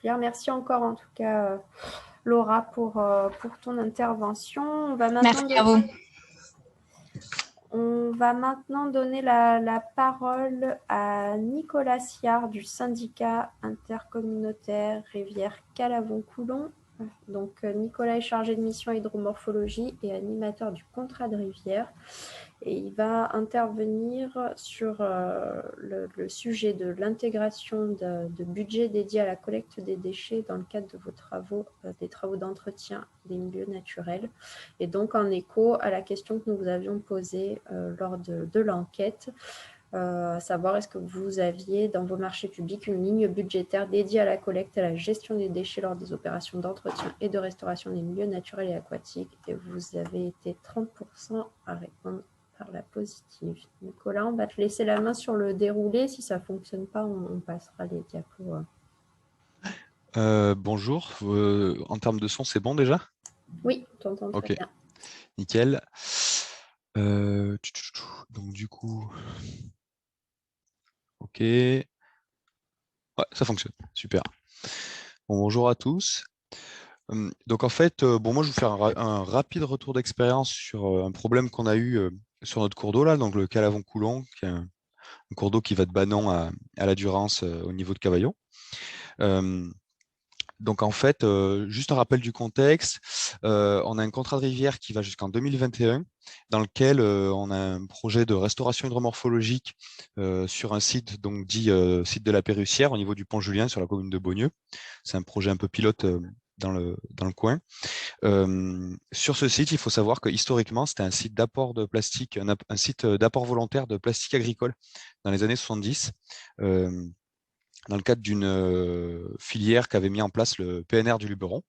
particulière. Merci encore en tout cas Laura pour ton intervention. Merci à vous. On va maintenant donner la parole à Nicolas Siard du syndicat intercommunautaire Rivière-Calavon-Coulon. Donc Nicolas est chargé de mission hydromorphologie et animateur du contrat de rivière. Et il va intervenir sur le sujet de l'intégration de budget dédié à la collecte des déchets dans le cadre de vos travaux, des travaux d'entretien des milieux naturels. Et donc en écho à la question que nous vous avions posée lors de l'enquête, à savoir est-ce que vous aviez dans vos marchés publics une ligne budgétaire dédiée à la collecte et à la gestion des déchets lors des opérations d'entretien et de restauration des milieux naturels et aquatiques. Et vous avez été 30% à répondre par la positive. Nicolas, on va te laisser la main sur le déroulé. Si ça ne fonctionne pas, on passera les diapos. Bonjour, en termes de son, c'est bon déjà? Oui, on t'entend très bien. Nickel. Donc du coup, ok. Ouais, ça fonctionne, super. Bon, bonjour à tous. Donc en fait, moi je vais vous faire un rapide retour d'expérience sur un problème qu'on a eu sur notre cours d'eau là, donc le Calavon-Coulon, qui est un cours d'eau qui va de Banon à la Durance au niveau de Cavaillon. Donc en fait, juste un rappel du contexte, on a un contrat de rivière qui va jusqu'en 2021, dans lequel on a un projet de restauration hydromorphologique sur un site donc dit site de la Pérussière au niveau du Pont Julien sur la commune de Beaugneux. C'est un projet un peu pilote dans le coin. Sur ce site, il faut savoir que historiquement, c'était un site d'apport de plastique, un site d'apport volontaire de plastique agricole dans les années 70. Dans le cadre d'une filière qu'avait mis en place le PNR du Luberon.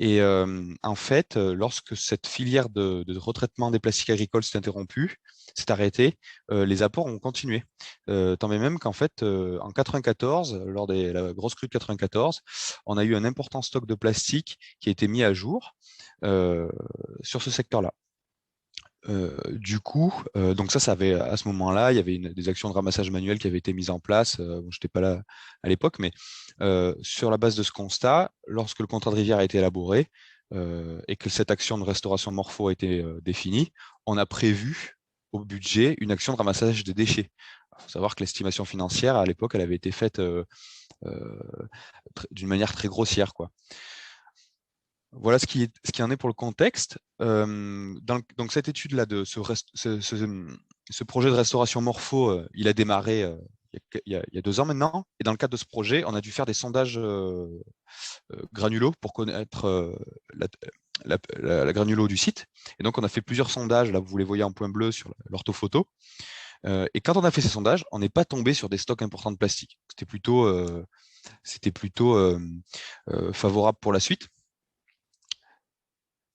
Et en fait, lorsque cette filière de retraitement des plastiques agricoles s'est interrompue, s'est arrêtée, les apports ont continué. Tant bien même qu'en fait, en 94, lors de la grosse crue de 94, on a eu un important stock de plastique qui a été mis à jour sur ce secteur-là. Du coup, donc ça avait à ce moment-là, il y avait des actions de ramassage manuel qui avaient été mises en place. Bon, j'étais pas là à l'époque, mais sur la base de ce constat, lorsque le contrat de rivière a été élaboré et que cette action de restauration morpho a été définie, on a prévu au budget une action de ramassage des déchets. Il faut savoir que l'estimation financière à l'époque, elle avait été faite d'une manière très grossière, quoi. Voilà ce qui en est pour le contexte. Donc cette étude-là de ce projet de restauration morpho, il a démarré il y a 2 ans maintenant. Et dans le cadre de ce projet, on a dû faire des sondages granulos pour connaître la granulo du site. Et donc on a fait plusieurs sondages. Là, vous les voyez en point bleu sur l'orthophoto. Et quand on a fait ces sondages, on n'est pas tombé sur des stocks importants de plastique. C'était plutôt favorable pour la suite.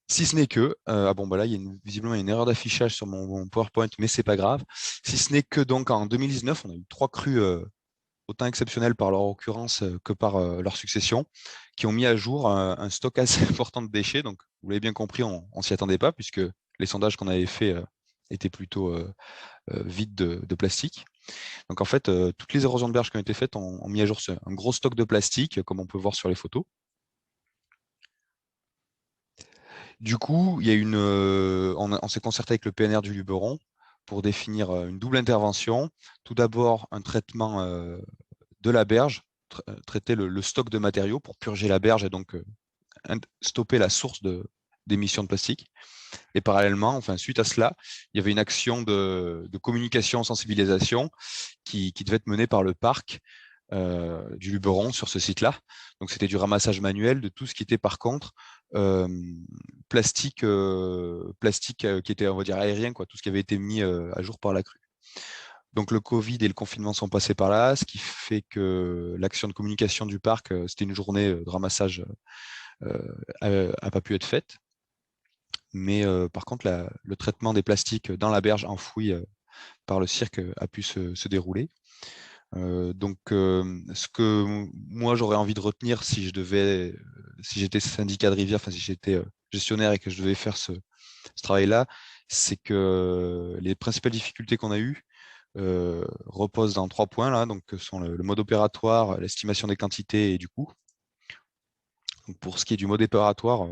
Si ce n'est que, là, visiblement, il y a une erreur d'affichage sur mon PowerPoint, mais c'est pas grave. Si ce n'est que donc en 2019, on a eu 3 crues autant exceptionnelles par leur occurrence que par leur succession, qui ont mis à jour un stock assez important de déchets. Donc, vous l'avez bien compris, on s'y attendait pas, puisque les sondages qu'on avait faits étaient plutôt vides de plastique. Donc, en fait, toutes les érosions de berge qui ont été faites ont mis à jour un gros stock de plastique, comme on peut voir sur les photos. Du coup, il y a on s'est concerté avec le PNR du Luberon pour définir une double intervention. Tout d'abord, un traitement de la berge, traiter le stock de matériaux pour purger la berge et donc stopper la source d'émissions de plastique. Et parallèlement, suite à cela, il y avait une action de communication, sensibilisation qui devait être menée par le parc du Luberon sur ce site-là. Donc c'était du ramassage manuel de tout ce qui était par contre plastique qui était, on va dire, aérien, quoi, tout ce qui avait été mis à jour par la crue. Donc le Covid et le confinement sont passés par là, ce qui fait que l'action de communication du parc, c'était une journée de ramassage a pas pu être faite. Mais par contre, le traitement des plastiques dans la berge enfouie par le cirque a pu se dérouler. Donc, ce que moi j'aurais envie de retenir si j'étais syndicat de rivière, si j'étais gestionnaire et que je devais faire ce travail-là, c'est que les principales difficultés qu'on a eues reposent dans 3 points là, donc sont le mode opératoire, l'estimation des quantités et du coût. Donc, pour ce qui est du mode éparatoire,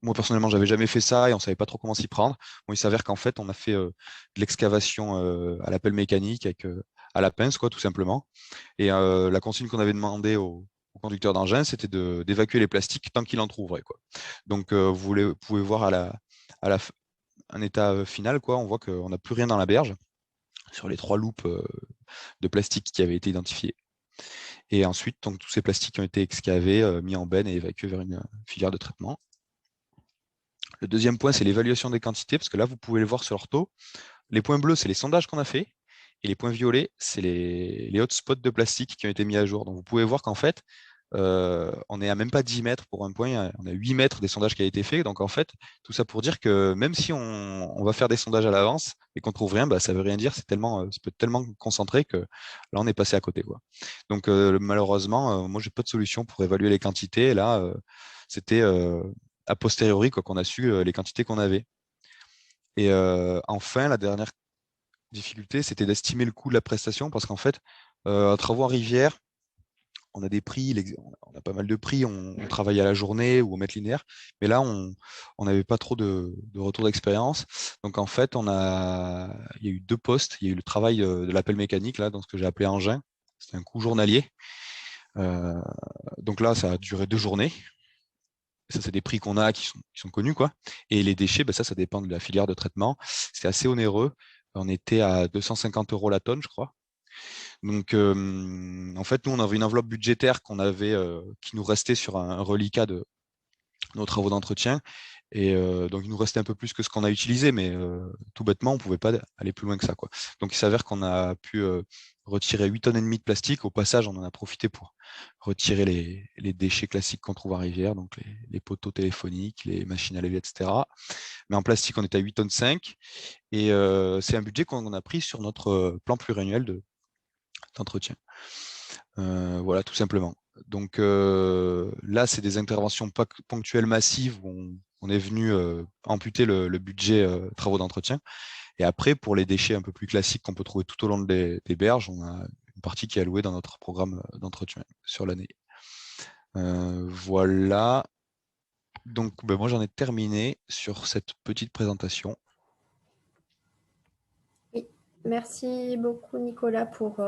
moi personnellement, j'avais jamais fait ça et on savait pas trop comment s'y prendre. Bon, il s'avère qu'en fait, on a fait de l'excavation à la pelle mécanique à la pince, quoi, tout simplement. Et la consigne qu'on avait demandé au conducteur d'engin, c'était d'évacuer les plastiques tant qu'il en trouverait, quoi. Donc, vous pouvez voir à la un état final, quoi. On voit qu'on n'a plus rien dans la berge sur les 3 loupes de plastique qui avaient été identifiées. Et ensuite, donc, tous ces plastiques ont été excavés, mis en benne et évacués vers une filière de traitement. Le deuxième point, c'est l'évaluation des quantités, parce que là, vous pouvez le voir sur l'ortho. Les points bleus, c'est les sondages qu'on a fait. Et les points violets, c'est les hotspots de plastique qui ont été mis à jour. Donc, vous pouvez voir qu'en fait, on est à même pas 10 mètres pour un point, on a 8 mètres des sondages qui a été fait. Donc, en fait, tout ça pour dire que même si on va faire des sondages à l'avance et qu'on trouve rien, bah, ça veut rien dire. C'est tellement, ça peut être tellement concentré que là, on est passé à côté, quoi. Donc, malheureusement, moi, j'ai pas de solution pour évaluer les quantités. Et là, c'était a posteriori, quoi, qu'on a su les quantités qu'on avait. Et enfin, la dernière difficulté, c'était d'estimer le coût de la prestation parce qu'en fait, à travaux en rivière, on a des prix, on a pas mal de prix, on travaille à la journée ou au mètre linéaire, mais là, on n'avait pas trop de retour d'expérience. Donc en fait, il y a eu 2 postes. Il y a eu le travail de l'appel mécanique, là, dans ce que j'ai appelé engin. C'était un coût journalier. Euh, donc là, ça a duré 2 journées. Ça, c'est des prix qu'on a qui sont connus, quoi. Et les déchets, ben ça dépend de la filière de traitement. C'est assez onéreux. On était à 250 € la tonne, je crois. Donc, en fait, nous, on avait une enveloppe budgétaire qui nous restait sur un reliquat de nos travaux d'entretien. Et donc, il nous restait un peu plus que ce qu'on a utilisé, mais tout bêtement, on ne pouvait pas aller plus loin que ça, quoi. Donc, il s'avère qu'on a pu retirer 8,5 tonnes de plastique. Au passage, on en a profité pour retirer les déchets classiques qu'on trouve en rivière, donc les poteaux téléphoniques, les machines à laver, etc. Mais en plastique, on était à 8,5 tonnes. Et c'est un budget qu'on a pris sur notre plan pluriannuel d'entretien. Voilà, tout simplement. Donc là, c'est des interventions ponctuelles massives où on est venu amputer le budget travaux d'entretien. Et après, pour les déchets un peu plus classiques qu'on peut trouver tout au long des berges, on a une partie qui est allouée dans notre programme d'entretien sur l'année. Voilà. Donc, ben, moi, j'en ai terminé sur cette petite présentation. Oui, merci beaucoup Nicolas pour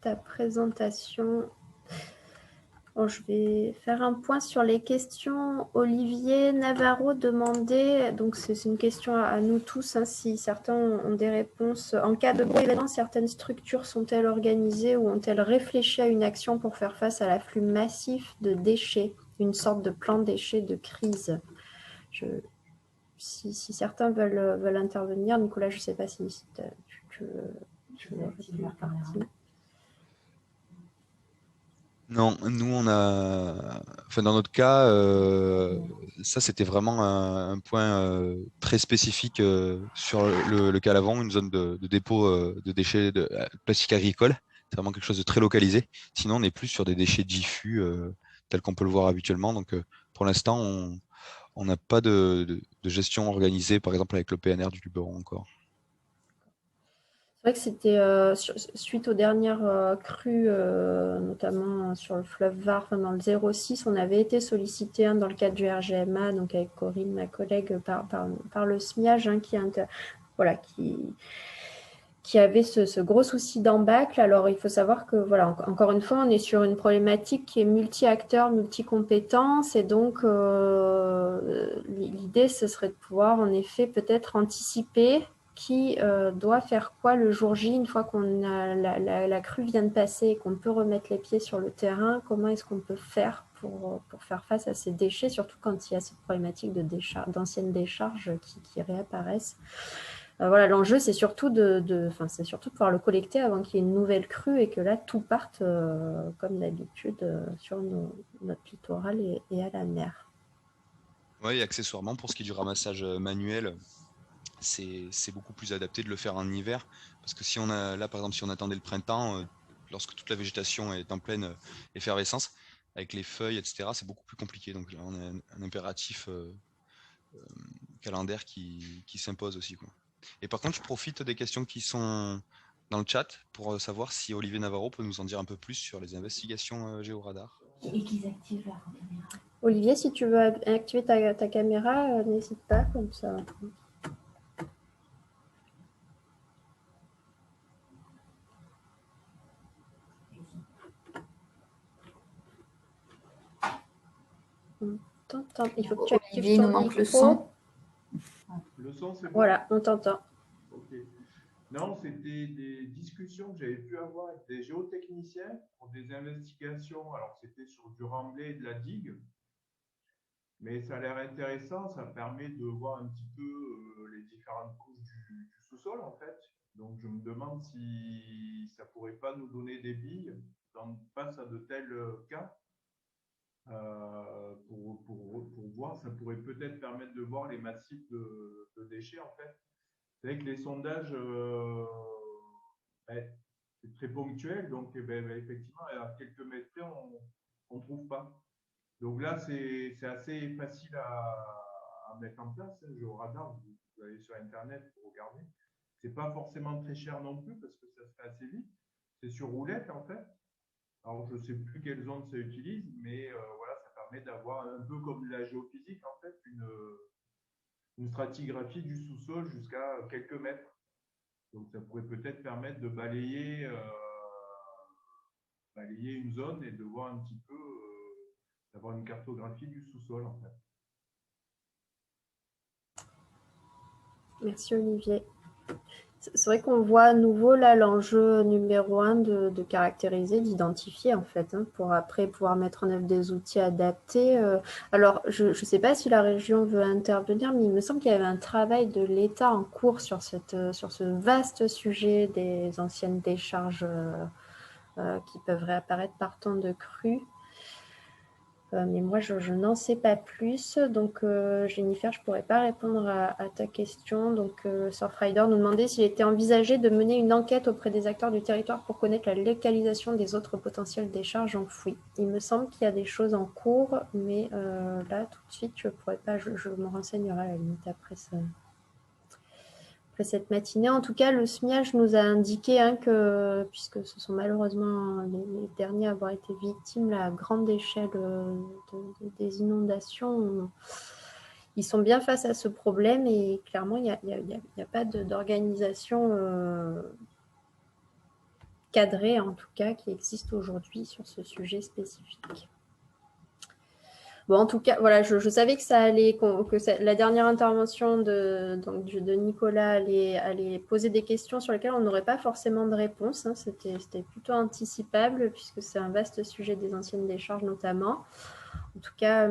ta présentation. Bon, je vais faire un point sur les questions. Olivier Navarro demandait, donc c'est une question à nous tous, hein, si certains ont des réponses. En cas de gros événement, certaines structures sont-elles organisées ou ont-elles réfléchi à une action pour faire face à l'afflux massif de déchets, une sorte de plan déchets de crise? Si certains veulent intervenir, Nicolas, je ne sais pas si tu veux répondre partie. Non, nous enfin dans notre cas, ça c'était vraiment un point très spécifique sur le Calavon, une zone de dépôt de déchets de plastique agricole. C'est vraiment quelque chose de très localisé. Sinon, on est plus sur des déchets diffus tels qu'on peut le voir habituellement. Donc, pour l'instant, on n'a pas de gestion organisée, par exemple avec le PNR du Luberon encore. C'est vrai que c'était suite aux dernières crues, notamment sur le fleuve Var, dans le 06, on avait été sollicité dans le cadre du RGMA, donc avec Corinne, ma collègue, par le SMIAG, hein, qui avait ce gros souci d'embâcle. Alors, il faut savoir que, voilà, encore une fois, on est sur une problématique qui est multi-acteurs, multi-compétences, et donc l'idée, ce serait de pouvoir, en effet, peut-être anticiper qui doit faire quoi le jour J, une fois qu'on a la crue vient de passer et qu'on peut remettre les pieds sur le terrain. Comment est-ce qu'on peut faire pour faire face à ces déchets, surtout quand il y a cette problématique d'anciennes décharges qui réapparaissent. Voilà, l'enjeu, c'est surtout c'est surtout de pouvoir le collecter avant qu'il y ait une nouvelle crue et que là, tout parte, comme d'habitude, sur notre littoral et à la mer. Oui, et accessoirement, pour ce qui est du ramassage manuel, c'est beaucoup plus adapté de le faire en hiver. Parce que si on a, là, par exemple, si on attendait le printemps, lorsque toute la végétation est en pleine effervescence, avec les feuilles, etc., c'est beaucoup plus compliqué. Donc là, on a un impératif calendaire qui s'impose aussi, quoi. Et par contre, je profite des questions qui sont dans le chat pour savoir si Olivier Navarro peut nous en dire un peu plus sur les investigations géoradar. Et qu'ils activent leur caméra. Olivier, si tu veux activer ta caméra, n'hésite pas, comme ça. On t'entend. Il faut que tu actives Olivier, il ton nous manque micro. le son. Le son, c'est bon? Voilà, on t'entend. Ok. Non, c'était des discussions que j'avais pu avoir avec des géotechniciens pour des investigations. Alors, c'était sur du remblai et de la digue. Mais ça a l'air intéressant, ça permet de voir un petit peu les différentes couches du sous-sol en fait. Donc je me demande si ça pourrait pas nous donner des billes face à de tels cas pour voir, ça pourrait peut-être permettre de voir les massifs de déchets en fait. C'est vrai que les sondages, c'est très ponctuel, donc effectivement, à quelques mètres près, on ne trouve pas. Donc là, c'est assez facile à mettre en place. Géoradar, vous allez sur Internet pour regarder. C'est pas forcément très cher non plus parce que ça se fait assez vite. C'est sur roulette en fait. Alors je ne sais plus quelle zone ça utilise, mais voilà, ça permet d'avoir un peu comme la géophysique en fait, une stratigraphie du sous-sol jusqu'à quelques mètres. Donc ça pourrait peut-être permettre de balayer une zone et de voir un petit peu, d'avoir une cartographie du sous-sol en fait. Merci Olivier. C'est vrai qu'on voit à nouveau là l'enjeu numéro 1 de caractériser, d'identifier en fait, hein, pour après pouvoir mettre en œuvre des outils adaptés. Alors, je ne sais pas si la région veut intervenir, mais il me semble qu'il y avait un travail de l'État en cours sur ce vaste sujet des anciennes décharges qui peuvent réapparaître par temps de crue. Mais moi, je n'en sais pas plus. Donc, Jennifer, je ne pourrais pas répondre à ta question. Donc, Surfrider nous demandait s'il était envisagé de mener une enquête auprès des acteurs du territoire pour connaître la localisation des autres potentielles décharges enfouies. Il me semble qu'il y a des choses en cours, mais là, tout de suite, je ne pourrais pas. Je me renseignerai à la limite après ça. Après cette matinée. En tout cas, le SMIAG nous a indiqué que, puisque ce sont malheureusement les derniers à avoir été victimes à grande échelle des inondations, ils sont bien face à ce problème et clairement, il n'y a pas d'organisation cadrée, en tout cas, qui existe aujourd'hui sur ce sujet spécifique. Bon, en tout cas, voilà, je savais que ça allait, la dernière intervention de Nicolas allait poser des questions sur lesquelles on n'aurait pas forcément de réponse. Hein. C'était plutôt anticipable puisque c'est un vaste sujet des anciennes décharges notamment. En tout cas,